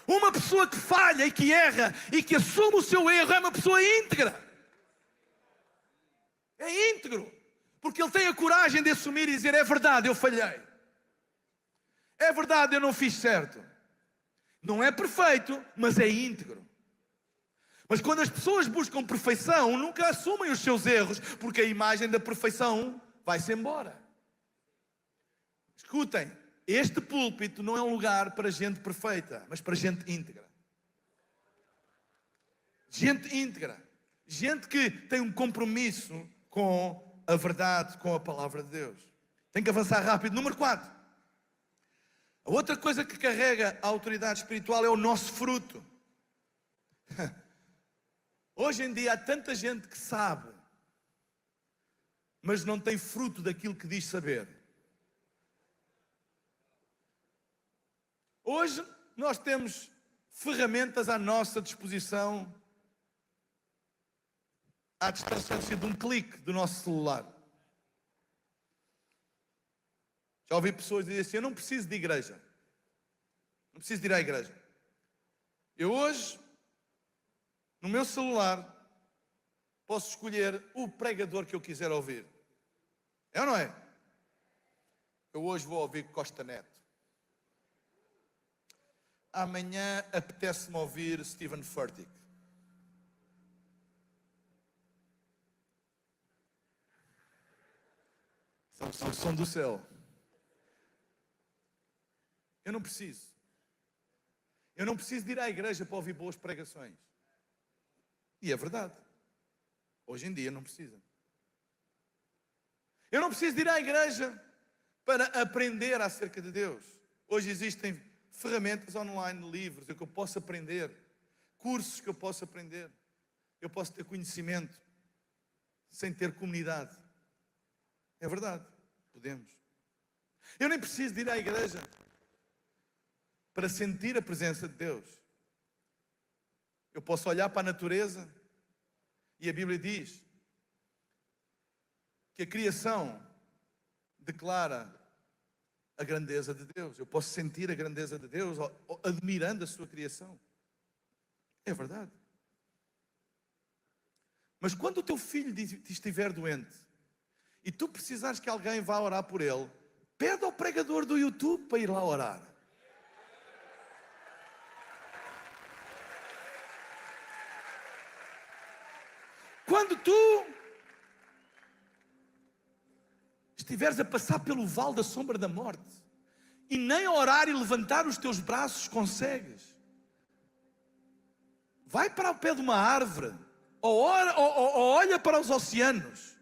Uma pessoa que falha e que erra e que assume o seu erro é uma pessoa íntegra. É íntegro, porque ele tem a coragem de assumir e dizer: é verdade, eu falhei. É verdade, eu não fiz certo. Não é perfeito, mas é íntegro. Mas quando as pessoas buscam perfeição, nunca assumem os seus erros, porque a imagem da perfeição vai-se embora. Escutem, este púlpito não é um lugar para gente perfeita, mas para gente íntegra. Gente íntegra. Gente que tem um compromisso com a verdade, com a palavra de Deus. Tem que avançar rápido. Número 4. A outra coisa que carrega a autoridade espiritual é o nosso fruto. Hoje em dia há tanta gente que sabe, mas não tem fruto daquilo que diz saber. Hoje nós temos ferramentas à nossa disposição, à distância de um clique do nosso celular. Já ouvi pessoas dizerem assim: eu não preciso de igreja, não preciso de ir à igreja. Eu hoje, no meu celular, posso escolher o pregador que eu quiser ouvir. É ou não é? Eu hoje vou ouvir Costa Neto. Amanhã apetece-me ouvir Stephen Furtick. São o som do céu. Eu não preciso. Eu não preciso de ir à igreja para ouvir boas pregações. E é verdade. Hoje em dia não precisa. Eu não preciso de ir à igreja para aprender acerca de Deus. Hoje existem ferramentas online, livros, que eu posso aprender, cursos que eu posso aprender. Eu posso ter conhecimento sem ter comunidade. É verdade, podemos. Eu nem preciso de ir à igreja para sentir a presença de Deus. Eu posso olhar para a natureza e a Bíblia diz que a criação declara a grandeza de Deus. Eu posso sentir a grandeza de Deus admirando a sua criação. É verdade. Mas quando o teu filho estiver doente e tu precisares que alguém vá orar por ele, pede ao pregador do YouTube para ir lá orar. Quando tu estiveres a passar pelo vale da sombra da morte e nem orar e levantar os teus braços consegues, vai para o pé de uma árvore ou olha para os oceanos,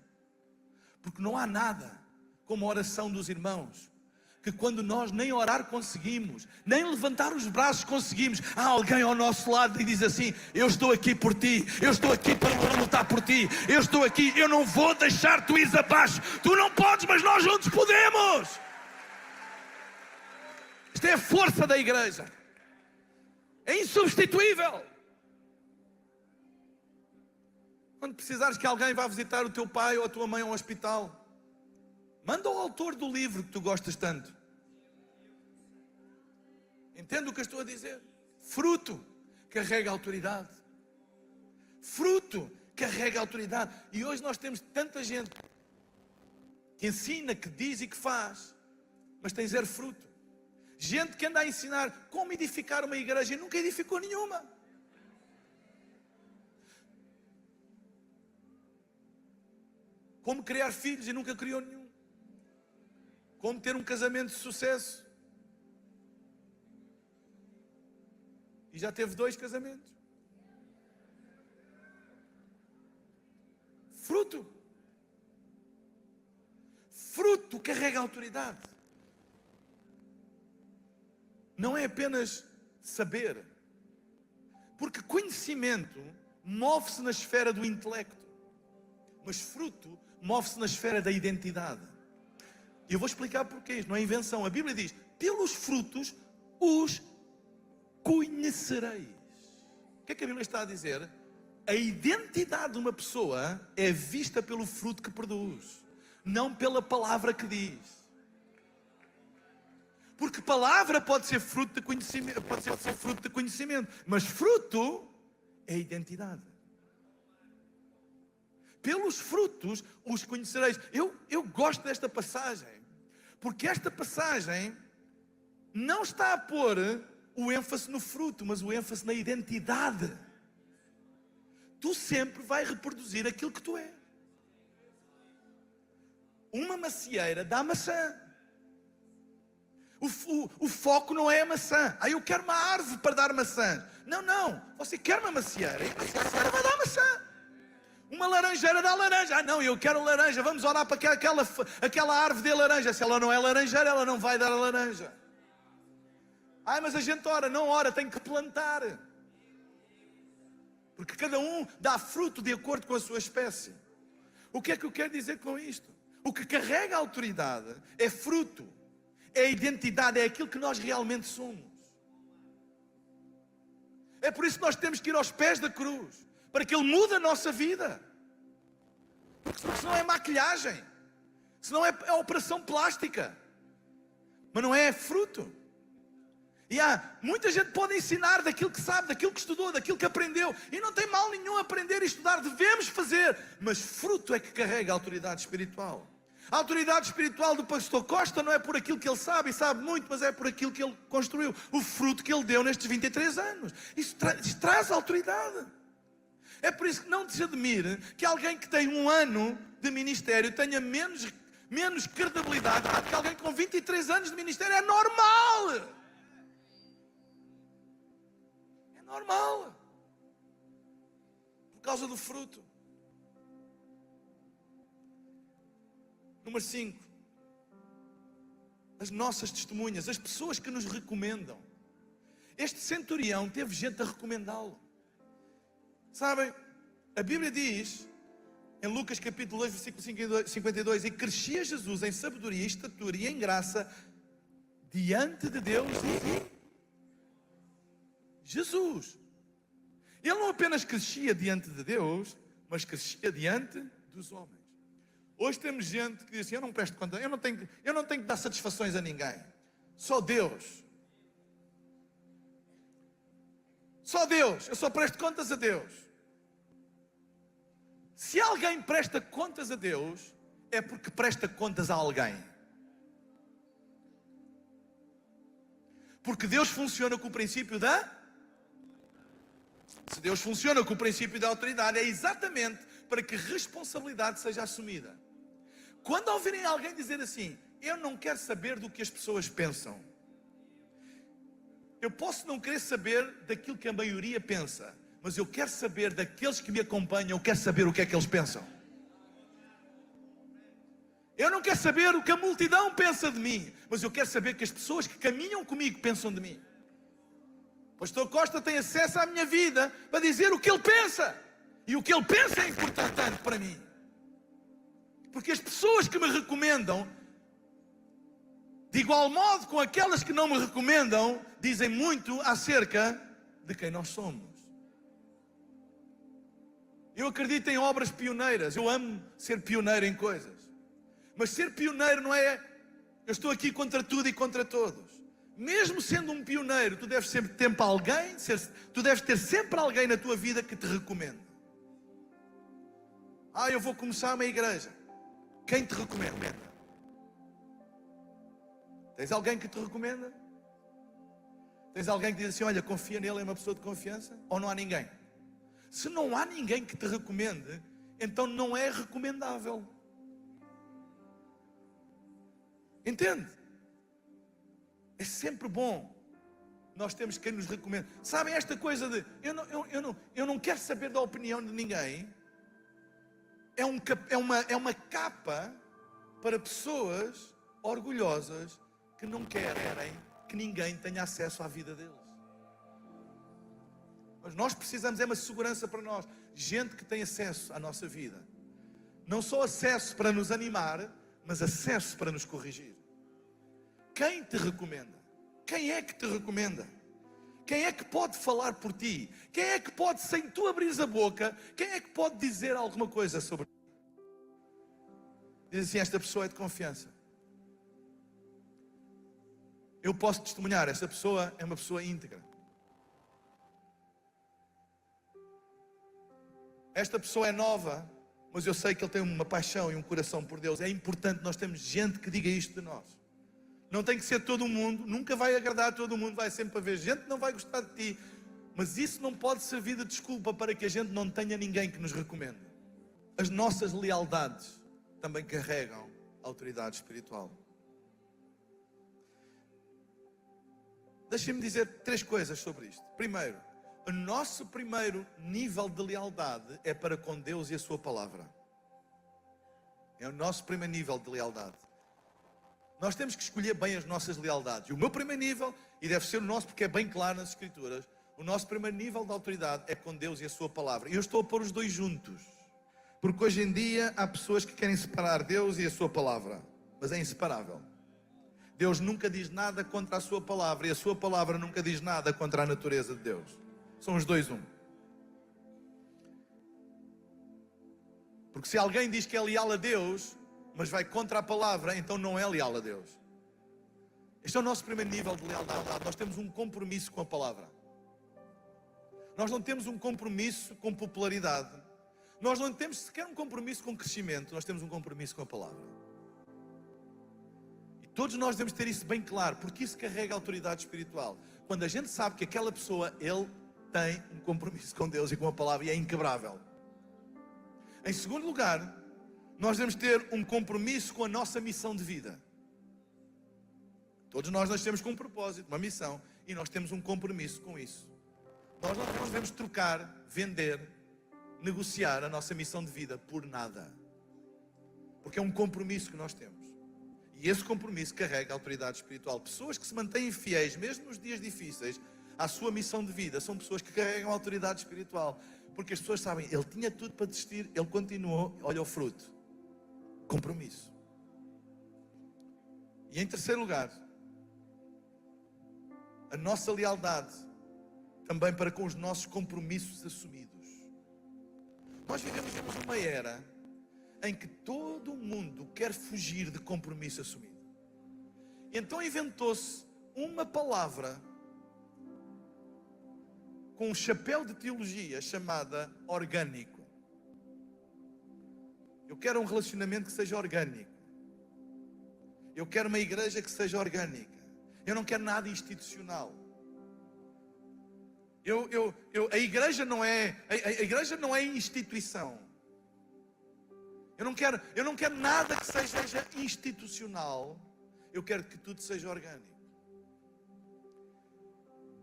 porque não há nada como a oração dos irmãos, que quando nós nem orar conseguimos, nem levantar os braços conseguimos, há alguém ao nosso lado e diz assim: eu estou aqui por ti, eu estou aqui para lutar por ti, eu estou aqui, eu não vou deixar tu ires abaixo, tu não podes, mas nós juntos podemos. Isto é a força da igreja, é insubstituível. Quando precisares que alguém vá visitar o teu pai ou a tua mãe ao hospital, manda ao autor do livro que tu gostas tanto. Entende o que eu estou a dizer? Fruto carrega autoridade. Fruto carrega autoridade. E hoje nós temos tanta gente que ensina, que diz e que faz, mas tem zero fruto. Gente que anda a ensinar como edificar uma igreja e nunca edificou nenhuma. Como criar filhos e nunca criou nenhum. Como ter um casamento de sucesso e já teve 2 casamentos. Fruto. Fruto carrega autoridade. Não é apenas saber, porque conhecimento move-se na esfera do intelecto, mas fruto move-se na esfera da identidade. E eu vou explicar porquê. Isto não é invenção. A Bíblia diz: pelos frutos os conhecereis. O que é que a Bíblia está a dizer? A identidade de uma pessoa é vista pelo fruto que produz, não pela palavra que diz. Porque palavra pode ser fruto de conhecimento, mas fruto é identidade. Pelos frutos os conhecereis. Eu gosto desta passagem, porque esta passagem não está a pôr o ênfase no fruto, mas o ênfase na identidade. Tu sempre vais reproduzir aquilo que tu és. Uma macieira dá maçã. O foco não é a maçã. Eu quero uma árvore para dar maçã. Não. Você quer uma macieira e a macieira vai dar maçã. Uma laranjeira dá laranja. Ah, não, eu quero laranja. Vamos orar para que aquela árvore dê laranja. Se ela não é laranjeira, ela não vai dar a laranja. Ai, mas a gente ora. Não ora, tem que plantar. Porque cada um dá fruto de acordo com a sua espécie. O que é que eu quero dizer com isto? O que carrega a autoridade é fruto, é a identidade, é aquilo que nós realmente somos. É por isso que nós temos que ir aos pés da cruz, para que Ele mude a nossa vida. Porque senão é maquilhagem, senão é operação plástica, mas não é fruto. E muita gente pode ensinar daquilo que sabe, daquilo que estudou, daquilo que aprendeu. E não tem mal nenhum aprender e estudar, devemos fazer. Mas fruto é que carrega a autoridade espiritual. A autoridade espiritual do pastor Costa não é por aquilo que ele sabe, e sabe muito, mas é por aquilo que ele construiu. O fruto que ele deu nestes 23 anos. Isso traz autoridade. É por isso que não se admire que alguém que tem 1 ano de ministério tenha menos credibilidade do que alguém com 23 anos de ministério. É normal. Normal. Por causa do fruto. Número 5. As nossas testemunhas, as pessoas que nos recomendam. Este centurião teve gente a recomendá-lo. Sabem, a Bíblia diz, em Lucas capítulo 2, versículo 52, e crescia Jesus em sabedoria, estatura e em graça, diante de Deus e Jesus. Ele não apenas crescia diante de Deus, mas crescia diante dos homens. Hoje temos gente que diz assim, eu não presto conta, eu não tenho que dar satisfações a ninguém. Só Deus. Só Deus. Eu só presto contas a Deus. Se alguém presta contas a Deus, é porque presta contas a alguém. Porque Deus funciona com o princípio Se Deus funciona com o princípio da autoridade, é exatamente para que responsabilidade seja assumida. Quando ouvirem alguém dizer assim, eu não quero saber do que as pessoas pensam. Eu posso não querer saber daquilo que a maioria pensa, mas eu quero saber daqueles que me acompanham, eu quero saber o que é que eles pensam. Eu não quero saber o que a multidão pensa de mim, mas eu quero saber que as pessoas que caminham comigo pensam de mim. O pastor Costa tem acesso à minha vida para dizer o que ele pensa. E o que ele pensa é importante para mim. Porque as pessoas que me recomendam, de igual modo com aquelas que não me recomendam, dizem muito acerca de quem nós somos. Eu acredito em obras pioneiras. Eu amo ser pioneiro em coisas. Mas ser pioneiro não é, eu estou aqui contra tudo e contra todos. Mesmo sendo um pioneiro, tu deves sempre ter alguém, tu deves ter sempre alguém na tua vida que te recomenda. Eu vou começar uma igreja. Quem te recomenda? Tens alguém que te recomenda? Tens alguém que diz assim, olha, confia nele, é uma pessoa de confiança? Ou não há ninguém? Se não há ninguém que te recomende, então não é recomendável. Entende? É sempre bom nós temos quem nos recomenda. Sabem esta coisa de eu não quero saber da opinião de ninguém. É uma capa para pessoas orgulhosas que não querem que ninguém tenha acesso à vida deles. Mas nós precisamos, é uma segurança para nós, gente que tem acesso à nossa vida. Não só acesso para nos animar, mas acesso para nos corrigir. Quem te recomenda? Quem é que te recomenda? Quem é que pode falar por ti? Quem é que pode, sem tu abrires a boca, quem é que pode dizer alguma coisa sobre ti? Diz assim, esta pessoa é de confiança. Eu posso testemunhar, esta pessoa é uma pessoa íntegra. Esta pessoa é nova, mas eu sei que ele tem uma paixão e um coração por Deus. É importante nós termos gente que diga isto de nós. Não tem que ser todo mundo, nunca vai agradar a todo mundo, vai sempre haver gente que não vai gostar de ti. Mas isso não pode servir de desculpa para que a gente não tenha ninguém que nos recomende. As nossas lealdades também carregam a autoridade espiritual. Deixem-me dizer 3 coisas sobre isto. Primeiro, O nosso primeiro nível de lealdade é para com Deus e a sua palavra. É o nosso primeiro nível de lealdade. Nós temos que escolher bem as nossas lealdades. E o meu primeiro nível, e deve ser o nosso porque é bem claro nas Escrituras, o nosso primeiro nível de autoridade é com Deus e a sua palavra. E eu estou a pôr os dois juntos. Porque hoje em dia há pessoas que querem separar Deus e a sua palavra. Mas é inseparável. Deus nunca diz nada contra a sua palavra. E a sua palavra nunca diz nada contra a natureza de Deus. São os dois um. Porque se alguém diz que é leal a Deus, mas vai contra a palavra, então não é leal a Deus. Este é o nosso primeiro nível de lealdade. Nós temos um compromisso com a palavra. Nós não temos um compromisso com popularidade. Nós não temos sequer um compromisso com crescimento. Nós temos um compromisso com a palavra. E todos nós devemos ter isso bem claro, porque isso carrega autoridade espiritual. Quando a gente sabe que aquela pessoa, ele tem um compromisso com Deus e com a palavra e é inquebrável. Em segundo lugar, nós devemos ter um compromisso com a nossa missão de vida. Todos nós nascemos com um propósito, uma missão, e nós temos um compromisso com isso. Nós não devemos trocar, vender, negociar a nossa missão de vida por nada. Porque é um compromisso que nós temos. E esse compromisso carrega a autoridade espiritual. Pessoas que se mantêm fiéis, mesmo nos dias difíceis, à sua missão de vida, são pessoas que carregam a autoridade espiritual. Porque as pessoas sabem, ele tinha tudo para desistir, ele continuou, olha o fruto. Compromisso. E em terceiro lugar, a nossa lealdade também para com os nossos compromissos assumidos. Nós vivemos uma era em que todo mundo quer fugir de compromisso assumido. E então inventou-se uma palavra com um chapéu de teologia chamada orgânico. Eu quero um relacionamento que seja orgânico. Eu quero uma igreja que seja orgânica. Eu não quero nada institucional. A igreja não é instituição. Eu não quero nada que seja institucional. Eu quero que tudo seja orgânico.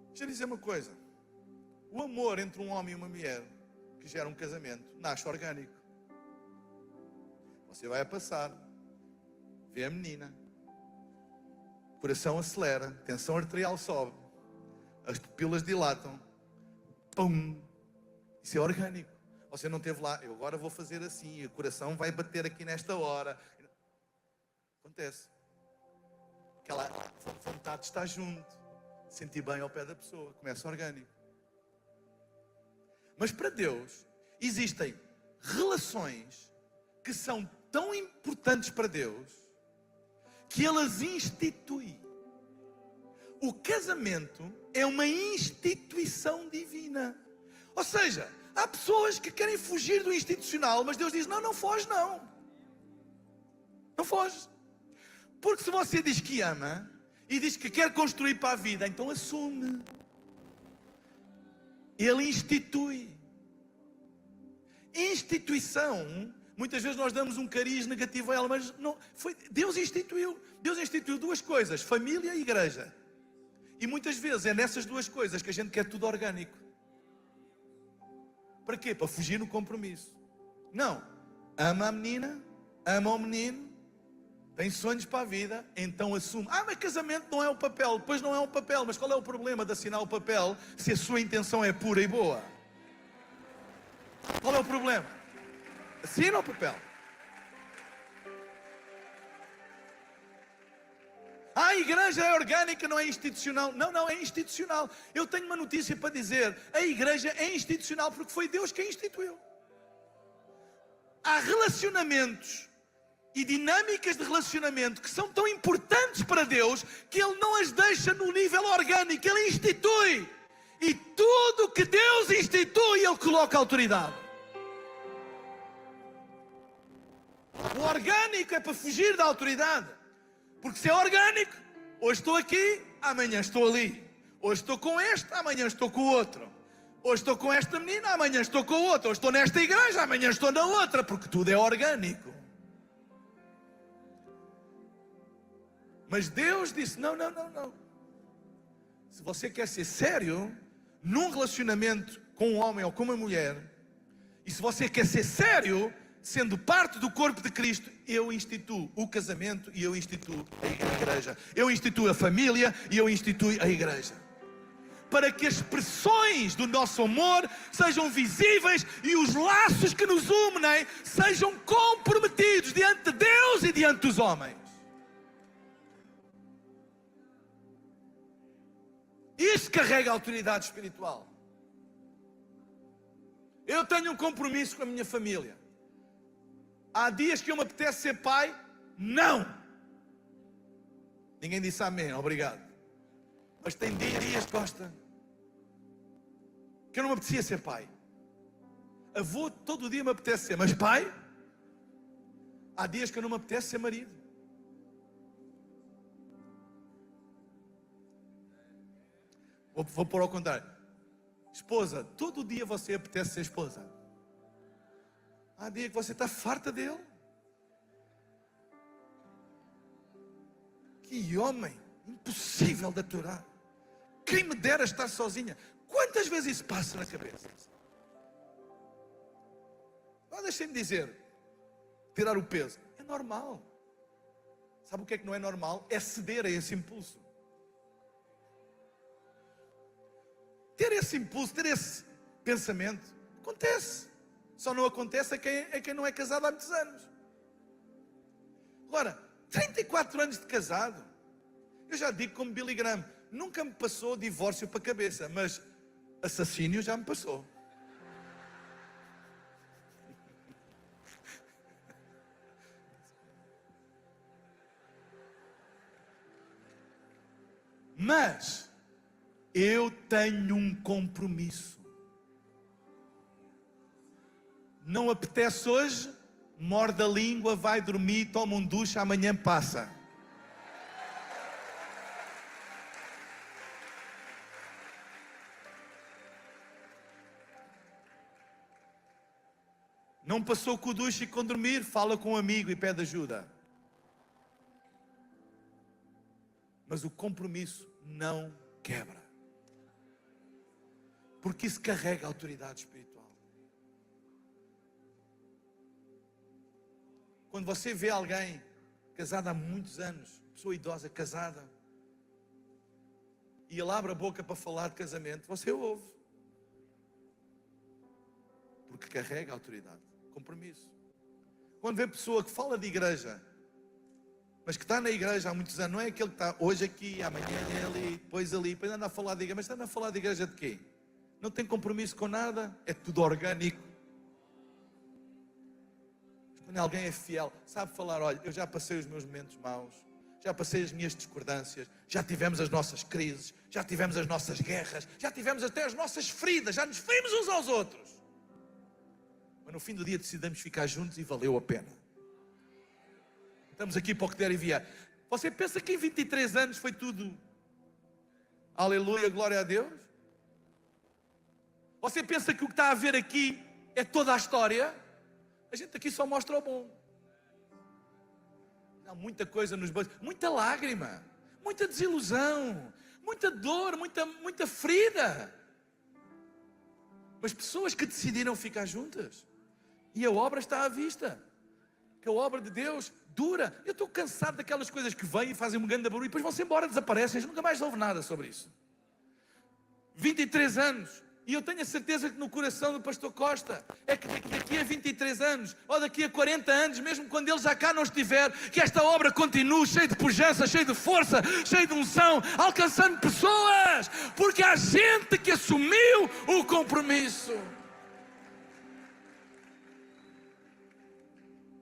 Deixa eu dizer uma coisa. O amor entre um homem e uma mulher que gera um casamento nasce orgânico. Você vai a passar, vê a menina, o coração acelera, a tensão arterial sobe, as pupilas dilatam, pum, isso é orgânico. Você não esteve lá, eu agora vou fazer assim, o coração vai bater aqui nesta hora. Acontece. Aquela vontade de estar junto, sentir bem ao pé da pessoa, começa orgânico. Mas para Deus, existem relações que são tão importantes para Deus, que Ele as institui. O casamento é uma instituição divina. Ou seja, há pessoas que querem fugir do institucional, mas Deus diz, não foge não. Não foge. Porque se você diz que ama, e diz que quer construir para a vida, então assume. Ele institui. Instituição, muitas vezes nós damos um cariz negativo a ela, mas não, Deus instituiu. Deus instituiu duas coisas, família e igreja. E muitas vezes é nessas duas coisas que a gente quer tudo orgânico. Para quê? Para fugir no compromisso. Não. Ama a menina, ama o menino, tem sonhos para a vida, então assume. Mas casamento não é o papel. Pois não é o papel, mas qual é o problema de assinar o papel se a sua intenção é pura e boa? Qual é o problema? Assina o papel. A igreja é orgânica, não é institucional. Não, é institucional. Eu tenho uma notícia para dizer. A igreja é institucional porque foi Deus quem instituiu. Há relacionamentos e dinâmicas de relacionamento que são tão importantes para Deus que Ele não as deixa no nível orgânico. Ele institui. E tudo que Deus institui, Ele coloca autoridade. O orgânico é para fugir da autoridade. Porque se é orgânico, hoje estou aqui, amanhã estou ali. Hoje estou com este, amanhã estou com o outro. Hoje estou com esta menina, amanhã estou com o outro. Hoje estou nesta igreja, amanhã estou na outra. Porque tudo é orgânico. Mas Deus disse, não. Se você quer ser sério, num relacionamento com um homem ou com uma mulher, e se você quer ser sério, sendo parte do corpo de Cristo, eu instituo o casamento e eu instituo a igreja. Eu instituo a família e eu instituo a igreja. Para que as expressões do nosso amor sejam visíveis e os laços que nos unem sejam comprometidos diante de Deus e diante dos homens. Isto carrega a autoridade espiritual. Eu tenho um compromisso com a minha família. Há dias que eu me apetece ser pai? Não! Ninguém disse amém, obrigado. Mas tem dias, Costa, que eu não me apetecia ser pai. Avô, todo dia me apetece ser, mas pai? Há dias que eu não me apetece ser marido. Vou pôr ao contrário. Esposa, todo dia você apetece ser esposa. Há dia que você está farta dele. Que homem impossível de aturar. Quem me dera estar sozinha. Quantas vezes isso passa na cabeça? Agora deixem-me dizer, tirar o peso. É normal. Sabe o que é que não é normal? É ceder a esse impulso. Ter esse impulso, ter esse pensamento, acontece. Só não acontece a quem não é casado há muitos anos. Agora, 34 anos de casado, eu já digo como Billy Graham, nunca me passou divórcio para a cabeça, mas assassínio já me passou. Mas eu tenho um compromisso. Não apetece hoje? Morde a língua, vai dormir, toma um duche, amanhã passa. Não passou com o duche e com dormir? Fala com um amigo e pede ajuda. Mas o compromisso não quebra. Porque isso carrega a autoridade espiritual. Quando você vê alguém casado há muitos anos, pessoa idosa casada, e ele abre a boca para falar de casamento, você ouve. Porque carrega a autoridade, compromisso. Quando vê pessoa que fala de igreja, mas que está na igreja há muitos anos, não é aquele que está hoje aqui, amanhã ali, depois ali, depois anda a falar de igreja, mas anda a falar de igreja de quê? Não tem compromisso com nada, é tudo orgânico. Quando alguém é fiel, sabe falar, olha, eu já passei os meus momentos maus, já passei as minhas discordâncias, já tivemos as nossas crises, já tivemos as nossas guerras, já tivemos até as nossas feridas, já nos ferimos uns aos outros. Mas no fim do dia decidimos ficar juntos e valeu a pena. Estamos aqui para o que der e vier. Você pensa que em 23 anos foi tudo aleluia, glória a Deus? Você pensa que o que está a ver aqui é toda a história? A gente aqui só mostra o bom. Há muita coisa nos bolsos, muita lágrima, muita desilusão, muita dor, muita ferida. Mas pessoas que decidiram ficar juntas. E a obra está à vista. Que a obra de Deus dura. Eu estou cansado daquelas coisas que vêm e fazem um grande barulho e depois vão-se embora, desaparecem. A gente nunca mais ouve nada sobre isso. 23 anos. E eu tenho a certeza que no coração do pastor Costa, é que daqui a 23 anos, ou daqui a 40 anos, mesmo quando ele já cá não estiver, que esta obra continue cheia de pujança, cheia de força, cheia de unção, alcançando pessoas, porque há gente que assumiu o compromisso.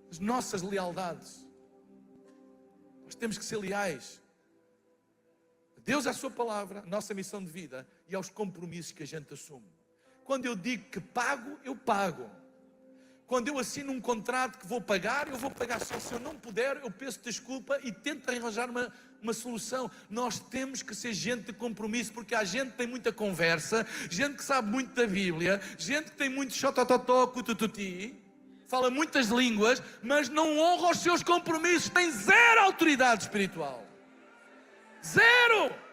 As nossas lealdades, nós temos que ser leais a Deus, à sua palavra, a nossa missão de vida e aos compromissos que a gente assume. Quando eu digo que pago, eu pago. Quando eu assino um contrato que vou pagar, eu vou pagar só. Se eu não puder, eu peço desculpa e tento arranjar uma solução. Nós temos que ser gente de compromisso, porque há gente que tem muita conversa, gente que sabe muito da Bíblia, gente que tem muito xotototó, cutututi, fala muitas línguas, mas não honra os seus compromissos, tem zero autoridade espiritual. Zero!